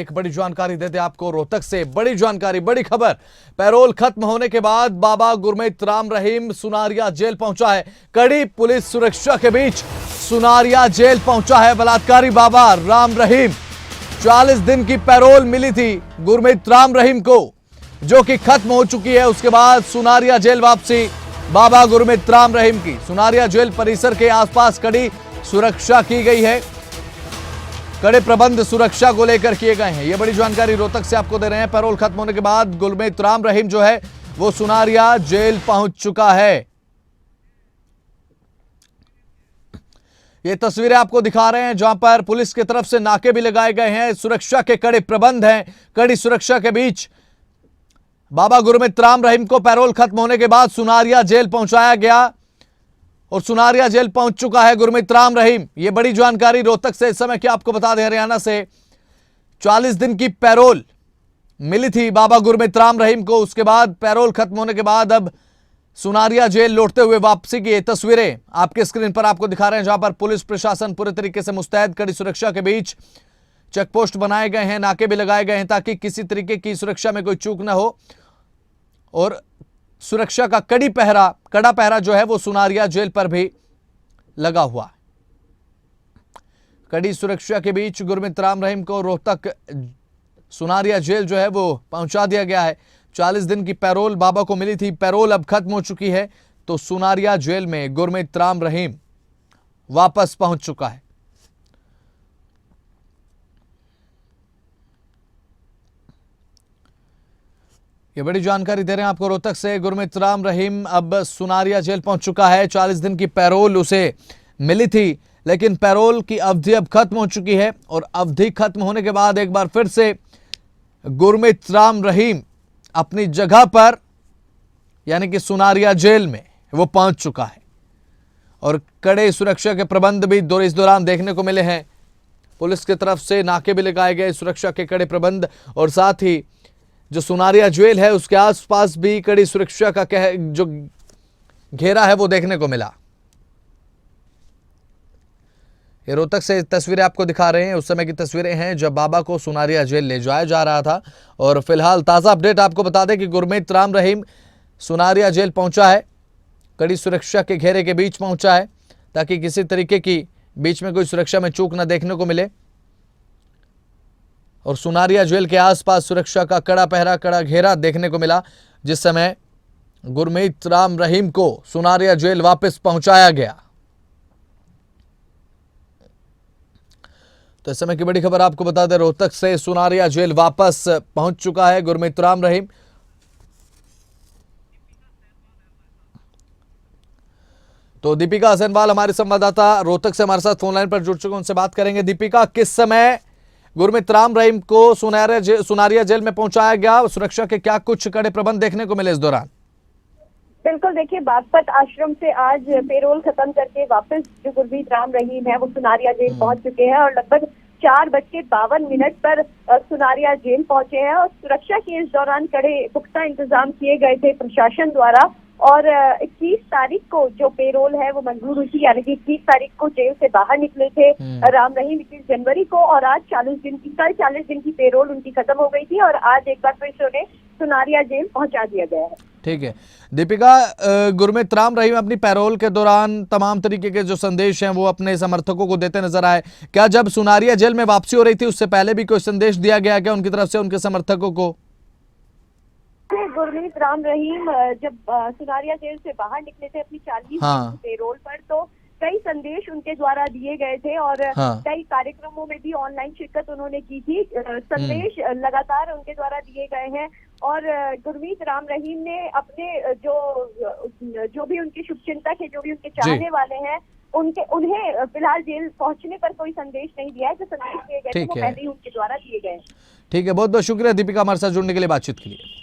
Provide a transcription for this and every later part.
एक बड़ी जानकारी देते आपको रोहतक से। बड़ी जानकारी, बड़ी खबर। पैरोल खत्म होने के बाद बाबा गुरमीत राम रहीम सुनारिया जेल पहुंचा है। कड़ी पुलिस सुरक्षा के बीच सुनारिया जेल पहुंचा है बलात्कारी बाबा राम रहीम। 40 दिन की पैरोल मिली थी गुरमीत राम रहीम को, जो कि खत्म हो चुकी है। उसके बाद सुनारिया जेल वापसी बाबा गुरमीत राम रहीम की। सुनारिया जेल परिसर के आसपास कड़ी सुरक्षा की गई है। कड़े प्रबंध सुरक्षा को लेकर किए गए हैं। यह बड़ी जानकारी रोहतक से आपको दे रहे हैं। पैरोल खत्म होने के बाद गुरमीत राम रहीम जो है वो सुनारिया जेल पहुंच चुका है। ये तस्वीरें आपको दिखा रहे हैं जहां पर पुलिस की तरफ से नाके भी लगाए गए हैं। सुरक्षा के कड़े प्रबंध हैं। कड़ी सुरक्षा के बीच बाबा गुरमीत राम रहीम को पैरोल खत्म होने के बाद सुनारिया जेल पहुंचाया गया और सुनारिया जेल पहुंच चुका है गुरमीत राम रहीम। यह बड़ी जानकारी रोहतक से इस समय क्या आपको बता दें, हरियाणा से 40 दिन की पैरोल मिली थी बाबा गुरमीत राम रहीम को। उसके बाद पैरोल खत्म होने के बाद अब सुनारिया जेल लौटते हुए वापसी की तस्वीरें आपके स्क्रीन पर आपको दिखा रहे हैं, जहां पर पुलिस प्रशासन पूरे तरीके से मुस्तैद। कड़ी सुरक्षा के बीच चेकपोस्ट बनाए गए हैं, नाके भी लगाए गए हैं ताकि किसी तरीके की सुरक्षा में कोई चूक न हो। और सुरक्षा का कड़ा पहरा जो है वो सुनारिया जेल पर भी लगा हुआ है। कड़ी सुरक्षा के बीच गुरमीत राम रहीम को रोहतक सुनारिया जेल जो है वो पहुंचा दिया गया है। 40 दिन की पैरोल बाबा को मिली थी, पैरोल अब खत्म हो चुकी है, तो सुनारिया जेल में गुरमीत राम रहीम वापस पहुंच चुका है। ये बड़ी जानकारी दे रहे हैं आपको रोहतक से। गुरमीत राम रहीम अब सुनारिया जेल पहुंच चुका है। 40 दिन की पैरोल उसे मिली थी, लेकिन पैरोल की अवधि अब खत्म हो चुकी है और अवधि खत्म होने के बाद एक बार फिर से गुरमीत राम रहीम अपनी जगह पर यानी कि सुनारिया जेल में वो पहुंच चुका है। और कड़े सुरक्षा के प्रबंध भी इस दौरान देखने को मिले हैं। पुलिस की तरफ से नाके भी लगाए गए, सुरक्षा के कड़े प्रबंध, और साथ ही जो सुनारिया जेल है उसके आसपास भी कड़ी सुरक्षा का जो घेरा है वो देखने को मिला। ये रोहतक से तस्वीरें आपको दिखा रहे हैं, उस समय की तस्वीरें हैं जब बाबा को सुनारिया जेल ले जाया जा रहा था। और फिलहाल ताज़ा अपडेट आपको बता दें कि गुरमीत राम रहीम सुनारिया जेल पहुंचा है। कड़ी सुरक्षा के घेरे के बीच पहुंचा है ताकि किसी तरीके की बीच में कोई सुरक्षा में चूक न देखने को मिले। और सुनारिया जेल के आसपास सुरक्षा का कड़ा पहरा, कड़ा घेरा देखने को मिला जिस समय गुरमीत राम रहीम को सुनारिया जेल वापस पहुंचाया गया। तो इस समय की बड़ी खबर आपको बता दें, रोहतक से सुनारिया जेल वापस पहुंच चुका है गुरमीत राम रहीम। तो दीपिका हसनवाल हमारे संवाददाता रोहतक से हमारे साथ फोनलाइन पर जुड़ चुके हैं, उनसे बात करेंगे। दीपिका, किस समय गुरमीत राम रहीम को सुनारिया जेल में पहुंचाया गया? सुरक्षा के क्या कुछ कड़े प्रबंध देखने को मिले इस दौरान? बिल्कुल, देखिए, बागपत आश्रम से आज पेरोल खत्म करके वापस जो गुरमीत राम रहीम है वो सुनारिया जेल पहुंच चुके हैं और लगभग 4:52 पर सुनारिया जेल पहुंचे हैं। और सुरक्षा के इस दौरान कड़े पुख्ता इंतजाम किए गए थे प्रशासन द्वारा। और 21 तारीख को जो पेरोल है वो मंजूर हुई थी, यानी कि 21 तारीख को जेल से बाहर निकले थे राम रहीम 21 जनवरी को, और आज कल 40 दिन की पेरोल उनकी खत्म हो गई थी और आज एक बार फिर उन्हें सुनारिया जेल पहुंचा दिया गया है। ठीक है दीपिका, गुरमीत राम रहीम अपनी पैरोल के दौरान तमाम तरीके के जो संदेश हैं वो अपने समर्थकों को देते नजर आए। क्या जब सुनारिया जेल में वापसी हो रही थी उससे पहले भी कोई संदेश दिया गया क्या उनकी तरफ से उनके समर्थकों को? गुरमीत राम रहीम जब सुनारिया जेल से बाहर निकले थे अपनी 40 पेरोल पर, तो कई संदेश उनके द्वारा दिए गए थे और कई कार्यक्रमों में भी ऑनलाइन शिरकत उन्होंने की थी। संदेश लगातार उनके द्वारा दिए गए हैं और गुरमीत राम रहीम ने अपने जो भी उनके शुभचिंतक है, जो भी उनके चाहने वाले हैं, उन्हें फिलहाल जेल पहुंचने पर कोई संदेश नहीं दिया है। जो संदेश दिए गए थे वो पहले ही उनके द्वारा दिए गए। ठीक है, बहुत बहुत शुक्रिया दीपिका हमारे साथ जुड़ने के लिए, बातचीत के लिए।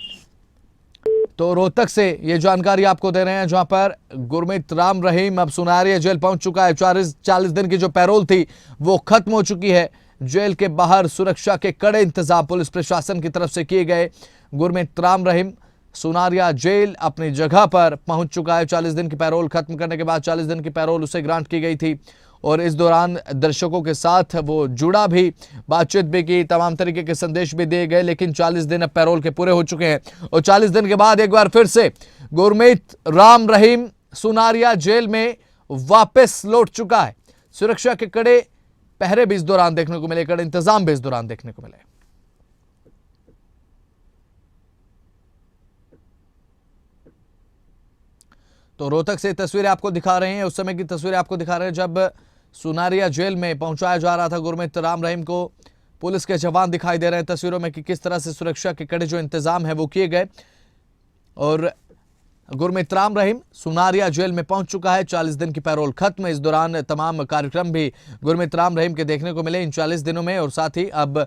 तो रोहतक से ये जानकारी आपको दे रहे हैं जहां पर गुरमीत राम रहीम अब सुनारिया जेल पहुंच चुका है। 40 दिन की जो पैरोल थी वो खत्म हो चुकी है। जेल के बाहर सुरक्षा के कड़े इंतजाम पुलिस प्रशासन की तरफ से किए गए। गुरमीत राम रहीम सुनारिया जेल अपनी जगह पर पहुंच चुका है। 40 दिन की पैरोल खत्म करने के बाद 40 दिन की पैरोल उसे ग्रांट की गई थी और इस दौरान दर्शकों के साथ वो जुड़ा भी, बातचीत भी की, तमाम तरीके के संदेश भी दिए गए। लेकिन 40 दिन अब पैरोल के पूरे हो चुके हैं और 40 दिन के बाद एक बार फिर से गुरमीत राम रहीम सुनारिया जेल में वापस लौट चुका है। सुरक्षा के कड़े पहरे भी इस दौरान देखने को मिले, कड़े इंतजाम भी इस दौरान देखने को मिले। तो रोहतक से तस्वीरें आपको दिखा रहे हैं, उस समय की तस्वीरें आपको दिखा रहे हैं जब सुनारिया जेल में पहुंचाया जा रहा था गुरमीत राम रहीम को। पुलिस के जवान दिखाई दे रहे हैं तस्वीरों में कि किस तरह से सुरक्षा के कड़े जो इंतजाम है वो किए गए। और गुरमीत राम रहीम सुनारिया जेल में पहुंच चुका है। 40 दिन की पैरोल खत्म। इस दौरान तमाम कार्यक्रम भी गुरमीत राम रहीम के देखने को मिले इन 40 दिनों में। और साथ ही अब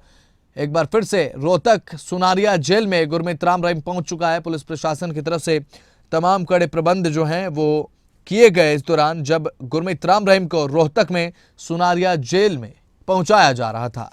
एक बार फिर से रोहतक सुनारिया जेल में गुरमीत राम रहीम पहुंच चुका है। पुलिस प्रशासन की तरफ से तमाम कड़े प्रबंध जो हैं वो किए गए इस दौरान जब गुरमीत राम रहीम को रोहतक में सुनारिया जेल में पहुंचाया जा रहा था।